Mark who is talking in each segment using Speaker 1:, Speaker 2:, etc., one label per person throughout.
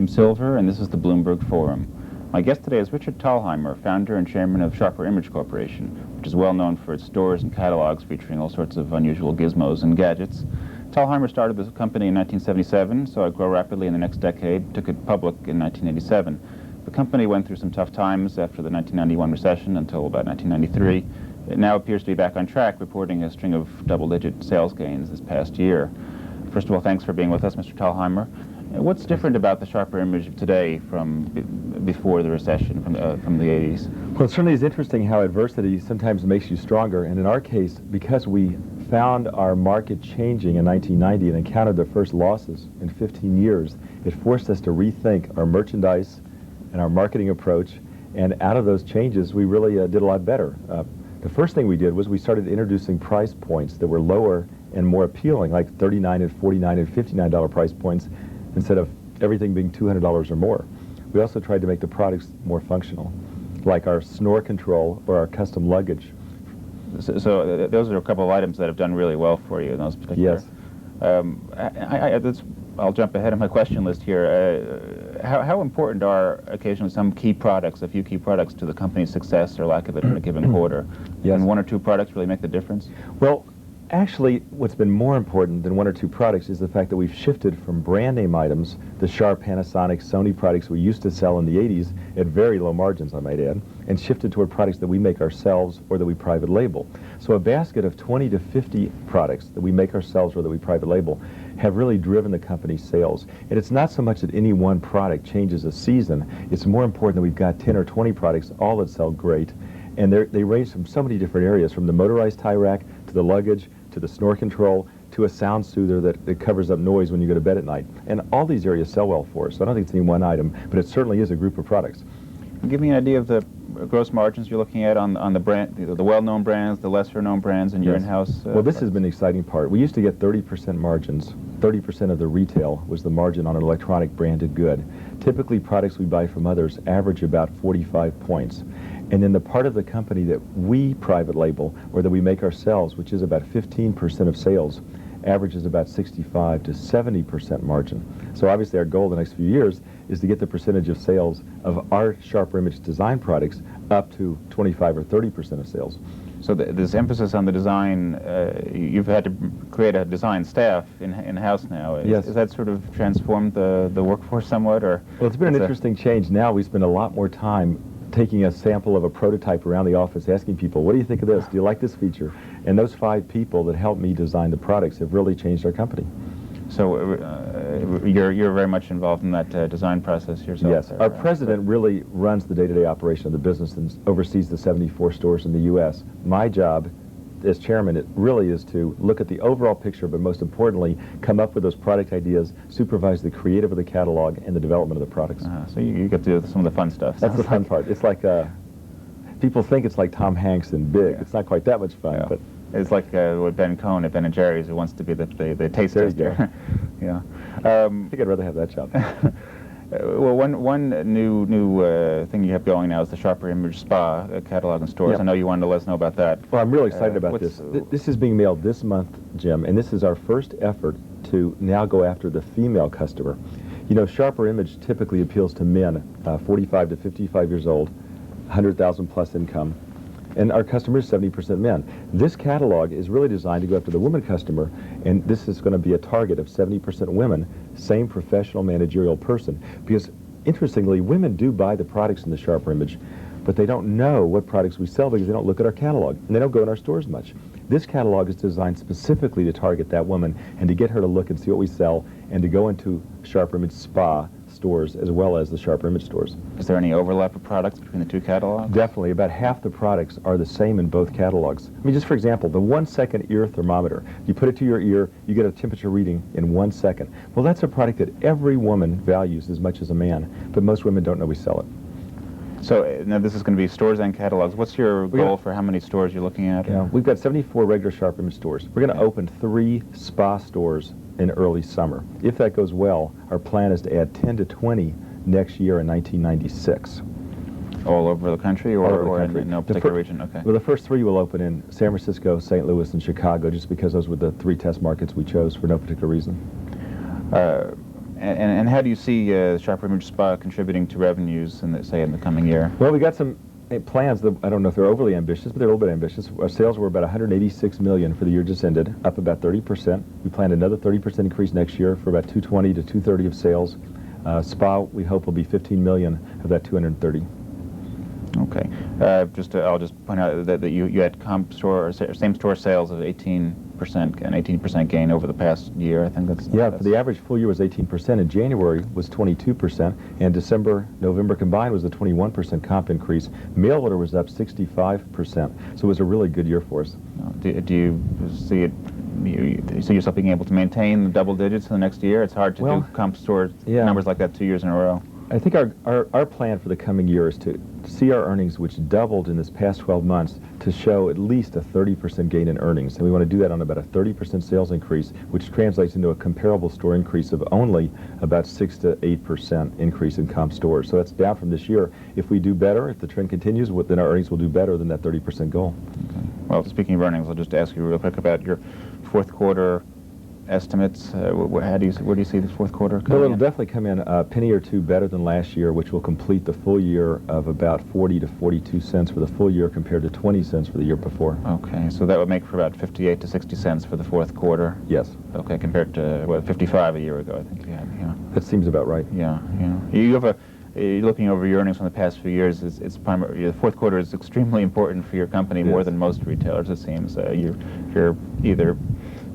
Speaker 1: I'm Silver, and this is the Bloomberg Forum. My guest today is Richard Thalheimer, founder and chairman of SHRP Image Corporation, which is well known for its stores and catalogs featuring all sorts of unusual gizmos and gadgets. Thalheimer started this company in 1977, saw it grow rapidly in the next decade, took it public in 1987. The company went through some tough times after the 1991 recession until about 1993. It now appears to be back on track, reporting a string of double-digit sales gains this past year. First of all, thanks for being with us, Mr. Thalheimer. What's different about the SHRP image of today from before the recession, from the 80s?
Speaker 2: Well, it certainly is interesting how adversity sometimes makes you stronger. And in our case, because we found our market changing in 1990 and encountered the first losses in 15 years, it forced us to rethink our merchandise and our marketing approach. And out of those changes, we really did a lot better. The first thing we did was we started introducing price points that were lower and more appealing, like $39 and $49 and $59 price points, instead of everything being $200 or more. We also tried to make the products more functional, like our snore control or our custom luggage.
Speaker 1: So those are a couple of items that have done really well for you in those particular...
Speaker 2: Yes.
Speaker 1: I'll jump ahead of my question list here. How important are occasionally some key products, a few key products, to the company's success or lack of it in a given quarter?
Speaker 2: Yes.
Speaker 1: Can one or two products really make the difference?
Speaker 2: Well, actually, what's been more important than one or two products is the fact that we've shifted from brand name items, the Sharp, Panasonic, Sony products we used to sell in the 80s at very low margins, I might add, and shifted toward products that we make ourselves or that we private label. So a basket of 20 to 50 products that we make ourselves or that we private label have really driven the company's sales. And it's not so much that any one product changes a season, it's more important that we've got 10 or 20 products, all that sell great. And they range from so many different areas, from the motorized tie rack to the luggage, to the snore control, to a sound soother that covers up noise when you go to bed at night. And all these areas sell well for us. So I don't think it's any one item, but it certainly is a group of products.
Speaker 1: Give me an idea of the gross margins you're looking at on the brand, the well-known brands, the lesser-known brands in your in-house.
Speaker 2: Well, this has been the exciting part. We used to get 30% margins. 30% of the retail was the margin on an electronic branded good. Typically, products we buy from others average about 45 points. And then the part of the company that we private label, or that we make ourselves, which is about 15% of sales, averages about 65 to 70% margin. So obviously our goal the next few years is to get the percentage of sales of our SHRP Image design products up to 25 or 30% of sales.
Speaker 1: So this emphasis on the design, you've had to create a design staff in-house now.
Speaker 2: Yes.
Speaker 1: Has that sort of transformed the workforce somewhat? Or
Speaker 2: well, it's been an interesting change. Now we spend a lot more time taking a sample of a prototype around the office, asking people, what do you think of this? Do you like this feature? And those 5 people that helped me design the products have really changed our company.
Speaker 1: So you're very much involved in that design process yourself?
Speaker 2: Yes. Our president really runs the day-to-day operation of the business and oversees the 74 stores in the U.S. My job as chairman, it really is to look at the overall picture, but most importantly, come up with those product ideas, supervise the creative of the catalog, and the development of the products.
Speaker 1: So you get to do some of the fun stuff.
Speaker 2: That's the fun part. It's like, people think it's like Tom Hanks in Big. Yeah. It's not quite that much fun, but...
Speaker 1: It's like with Ben Cohen at Ben & Jerry's, who wants to be the taste tester. Yeah.
Speaker 2: I think I'd rather have that job.
Speaker 1: Well, one new thing you have going now is the SHRP Image Spa catalog and stores.
Speaker 2: Yep.
Speaker 1: I know you wanted to let us know about that.
Speaker 2: Well, I'm really excited about this. This is being mailed this month, Jim, and this is our first effort to now go after the female customer. You know, SHRP Image typically appeals to men, 45 to 55 years old, 100,000 plus income. And our customer is 70% men. This catalog is really designed to go after the woman customer, and this is going to be a target of 70% women, same professional managerial person. Because, interestingly, women do buy the products in the SHRP Image, but they don't know what products we sell because they don't look at our catalog, and they don't go in our stores much. This catalog is designed specifically to target that woman and to get her to look and see what we sell and to go into SHRP Image Spa stores as well as the SHRP Image stores.
Speaker 1: Is there any overlap of products between the two catalogs?
Speaker 2: Definitely. About half the products are the same in both catalogs. I mean, just for example, the 1-second ear thermometer. You put it to your ear, you get a temperature reading in 1 second. Well, that's a product that every woman values as much as a man, but most women don't know we sell it.
Speaker 1: So now this is going to be stores and catalogs. What's your goal for how many stores you're looking at?
Speaker 2: Yeah, we've got 74 regular SHRP Image stores. We're going to open 3 spa stores in early summer. If that goes well, our plan is to add 10 to 20 next year in 1996.
Speaker 1: All over the country, or in no particular region? Okay.
Speaker 2: Well, the first 3 will open in San Francisco, St. Louis, and Chicago, just because those were the 3 test markets we chose for no particular reason.
Speaker 1: And how do you see Sharper Image Spa contributing to revenues in the coming year?
Speaker 2: Well, we got some plans that I don't know if they're overly ambitious, but they're a little bit ambitious. Our sales were about $186 million for the year just ended, up about 30%. We plan another 30% increase next year for about 220 to 230 of sales. Spa, we hope, will be $15 million of that 230.
Speaker 1: Okay. I'll just point out that you had comp store or same store sales of 18%, an 18% gain over the past year. I think that's
Speaker 2: for the average full year was 18%. In January was 22%, and December, November combined was a 21% comp increase. Mail order was up 65%, so it was a really good year for us.
Speaker 1: Do you see it? You see yourself being able to maintain the double digits in the next year? It's hard to do comp store numbers like that 2 years in a row.
Speaker 2: I think our plan for the coming year is to see our earnings, which doubled in this past 12 months, to show at least a 30% gain in earnings. And we want to do that on about a 30% sales increase, which translates into a comparable store increase of only about 6 to 8% increase in comp stores. So that's down from this year. If we do better, if the trend continues, then our earnings will do better than that 30% goal.
Speaker 1: Okay. Well, speaking of earnings, I'll just ask you real quick about your fourth quarter estimates. Where do you see this fourth quarter coming
Speaker 2: Well, it'll
Speaker 1: in?
Speaker 2: definitely come in a penny or two better than last year, which will complete the full year of about 40 to 42 cents for the full year compared to 20 cents for the year before.
Speaker 1: Okay, so that would make for about 58 to 60 cents for the fourth quarter.
Speaker 2: Yes.
Speaker 1: Okay, compared to 55 a year ago, I think you had. Yeah.
Speaker 2: That seems about right.
Speaker 1: Yeah. You have looking over your earnings from the past few years, it's primary. The fourth quarter is extremely important for your company, more than most retailers. It seems you're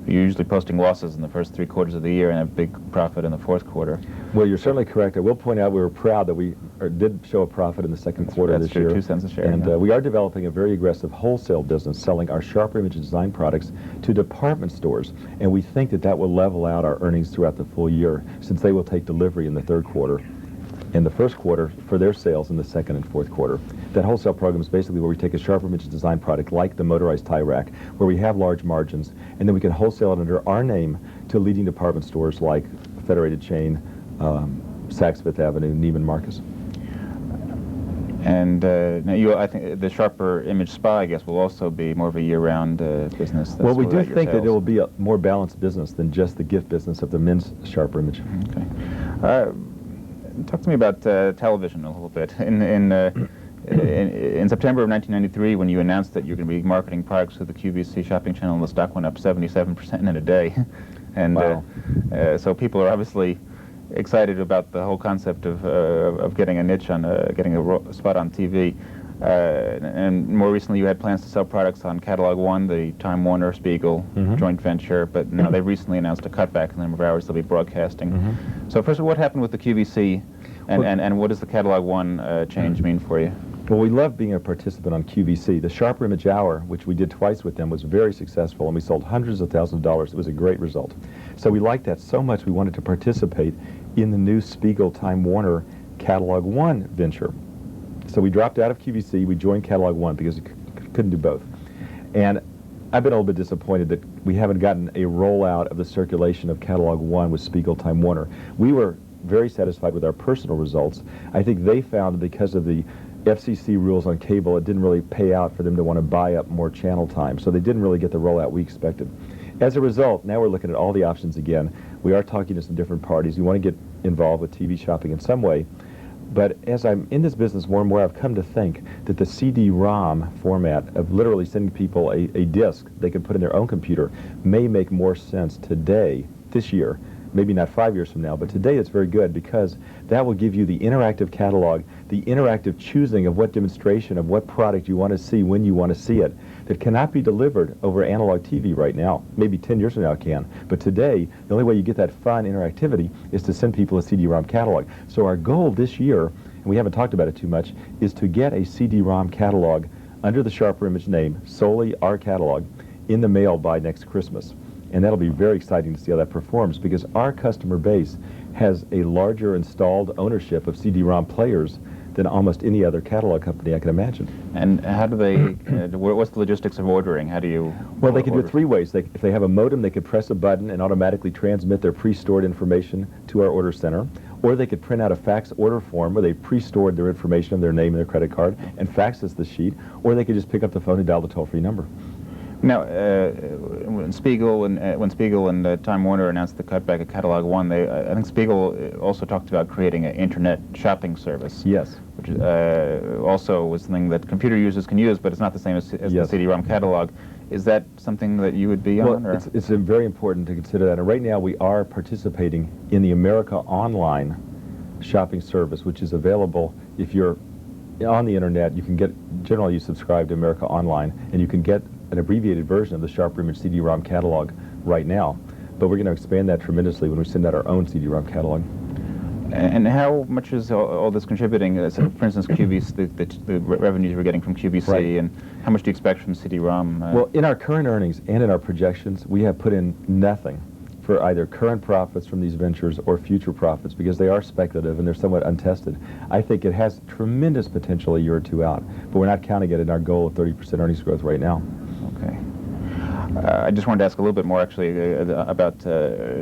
Speaker 1: usually posting losses in the first 3 quarters of the year and a big profit in the fourth quarter.
Speaker 2: Well, you're certainly correct. I will point out we were proud that we did show a profit in the second quarter this year.
Speaker 1: 2 cents a share.
Speaker 2: And we are developing a very aggressive wholesale business, selling our Sharper Image Design products to department stores. And we think that will level out our earnings throughout the full year, since they will take delivery in the third quarter and the first quarter for their sales in the second and fourth quarter. That wholesale program is basically where we take a Sharper Image Design product like the motorized tie rack, where we have large margins, and then we can wholesale it under our name to leading department stores like Federated Chain, Saks Fifth Avenue, Neiman Marcus.
Speaker 1: And I think the Sharper Image Spa, I guess, will also be more of a year-round business.
Speaker 2: Well, we do think that it will be a more balanced business than just the gift business of the men's Sharper Image.
Speaker 1: Okay. Talk to me about television a little bit. In September of 1993, when you announced that you're going to be marketing products to the QVC shopping channel, the stock went up 77% in a day. And
Speaker 2: wow.
Speaker 1: So people are obviously excited about the whole concept of getting a niche on getting a spot on TV. And more recently, you had plans to sell products on Catalog One, the Time Warner Spiegel joint venture, but now they've recently announced a cutback in the number of hours they'll be broadcasting. So first of all, what happened with the QVC, and what does the Catalog One change mean for you?
Speaker 2: Well, we love being a participant on QVC. The Sharper Image Hour, which we did twice with them, was very successful, and we sold hundreds of thousands of dollars. It was a great result. So we liked that so much we wanted to participate in the new Spiegel Time Warner Catalog One venture. So we dropped out of QVC, we joined Catalog One because we couldn't do both. And I've been a little bit disappointed that we haven't gotten a rollout of the circulation of Catalog One with Spiegel Time Warner. We were very satisfied with our personal results. I think they found that because of the FCC rules on cable, it didn't really pay out for them to want to buy up more channel time. So they didn't really get the rollout we expected. As a result, now we're looking at all the options again. We are talking to some different parties. We want to get involved with TV shopping in some way. But as I'm in this business more and more, I've come to think that the CD-ROM format of literally sending people a disc they can put in their own computer may make more sense today, this year, maybe not 5 years from now, but today it's very good because that will give you the interactive catalog, the interactive choosing of what demonstration of what product you want to see when you want to see it, that cannot be delivered over analog TV right now. Maybe 10 years from now it can. But today, the only way you get that fun interactivity is to send people a CD-ROM catalog. So our goal this year, and we haven't talked about it too much, is to get a CD-ROM catalog under the Sharper Image name, solely our catalog, in the mail by next Christmas. And that'll be very exciting to see how that performs because our customer base has a larger installed ownership of CD-ROM players than almost any other catalog company I can imagine.
Speaker 1: And how do they, what's the logistics of ordering? How do you
Speaker 2: Well, they can do it 3 ways. If they have a modem, they could press a button and automatically transmit their pre-stored information to our order center. Or they could print out a fax order form where they pre-stored their information, their name and their credit card, and fax us the sheet. Or they could just pick up the phone and dial the toll-free number.
Speaker 1: Now, when Spiegel and Time Warner announced the cutback of Catalog One, I think Spiegel also talked about creating an internet shopping service.
Speaker 2: Yes.
Speaker 1: Which also was something that computer users can use, but it's not the same as the CD-ROM catalog. Is that something that you would be on?
Speaker 2: Well, it's very important to consider that. And right now we are participating in the America Online shopping service, which is available if you're on the internet. You can generally you subscribe to America Online, and you can get an abbreviated version of the SHRP Image CD-ROM catalog right now. But we're going to expand that tremendously when we send out our own CD-ROM catalog.
Speaker 1: And how much is all this contributing? So for instance, QVC, the revenues we're getting from QVC, right. And how much do you expect from CD-ROM?
Speaker 2: Well, in our current earnings and in our projections, we have put in nothing for either current profits from these ventures or future profits, because they are speculative and they're somewhat untested. I think it has tremendous potential a year or two out, but we're not counting it in our goal of 30% earnings growth right now.
Speaker 1: Okay. I just wanted to ask a little bit more, actually, about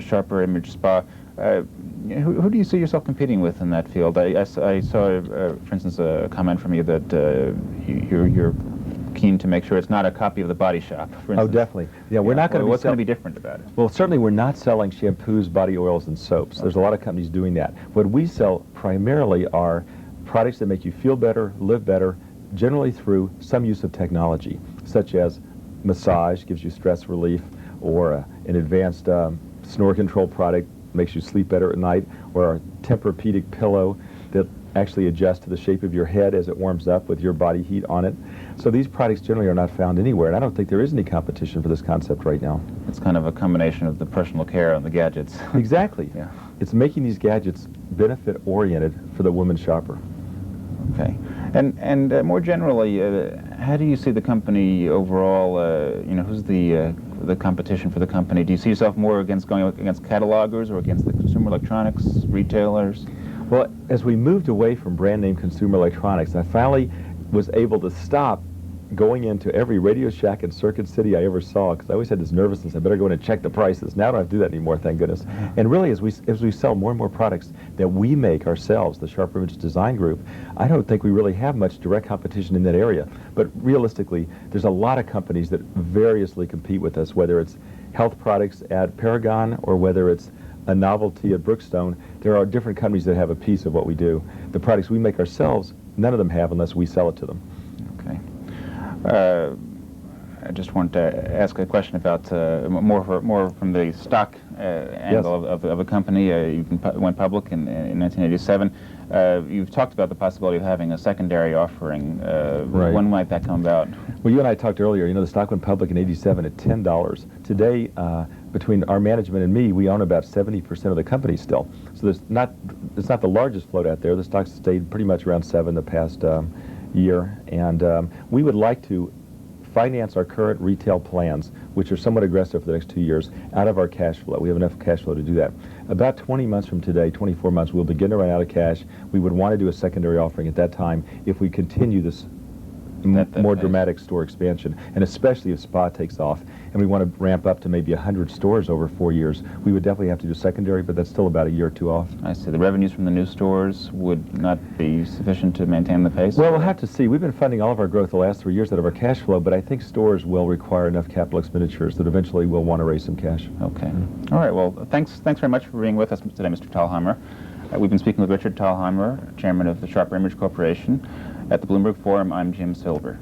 Speaker 1: Sharper Image Spa. Who do you see yourself competing with in that field? I saw, for instance, a comment from you that you're keen to make sure it's not a copy of the Body Shop, for instance.
Speaker 2: Oh, definitely. Yeah, we're not going to.
Speaker 1: What's going to be different about it?
Speaker 2: Well, certainly we're not selling shampoos, body oils, and soaps. There's a lot of companies doing that. What we sell primarily are products that make you feel better, live better, generally through some use of technology, such as massage, gives you stress relief, or an advanced snore control product makes you sleep better at night, or a Tempur-Pedic pillow that actually adjusts to the shape of your head as it warms up with your body heat on it. So these products generally are not found anywhere, and I don't think there is any competition for this concept right now.
Speaker 1: It's kind of a combination of the personal care and the gadgets.
Speaker 2: Exactly.
Speaker 1: Yeah.
Speaker 2: It's making these gadgets benefit-oriented for the woman shopper.
Speaker 1: Okay. And more generally, how do you see the company overall? Who's the competition for the company? Do you see yourself more going against catalogers or against the consumer electronics retailers?
Speaker 2: Well, as we moved away from brand name consumer electronics, I finally was able to stop going into every Radio Shack and Circuit City I ever saw, because I always had this nervousness, I better go in and check the prices. Now I don't have to do that anymore, thank goodness. And really, as we sell more and more products that we make ourselves, the Sharp Image Design Group, I don't think we really have much direct competition in that area. But realistically, there's a lot of companies that variously compete with us, whether it's health products at Paragon or whether it's a novelty at Brookstone. There are different companies that have a piece of what we do. The products we make ourselves, none of them have unless we sell it to them.
Speaker 1: Okay. I just wanted to ask a question about more from the stock angle of a company. You went public in 1987. You've talked about the possibility of having a secondary offering.
Speaker 2: Right.
Speaker 1: When might that come about?
Speaker 2: Well, you and I talked earlier. The stock went public in '87 at $10. Today, between our management and me, we own about 70% of the company still. So it's not the largest float out there. The stock's stayed pretty much around 7 the past year, and we would like to finance our current retail plans, which are somewhat aggressive for the next 2 years, out of our cash flow. We have enough cash flow to do that. About 20 months from today, 24 months, we'll begin to run out of cash. We would want to do a secondary offering at that time if we continue this more dramatic store expansion, and especially if Spa takes off and we want to ramp up to maybe 100 stores over 4 years, we would definitely have to do secondary, but that's still about a year or two off.
Speaker 1: I see. The revenues from the new stores would not be sufficient to maintain the pace?
Speaker 2: Well, we'll have to see. We've been funding all of our growth the last 3 years out of our cash flow, but I think stores will require enough capital expenditures that eventually we'll want to raise some cash.
Speaker 1: Okay. All right. Well, thanks very much for being with us today, Mr. Thalheimer. We've been speaking with Richard Thalheimer, chairman of the Sharper Image Corporation. At the Bloomberg Forum, I'm Jim Silver.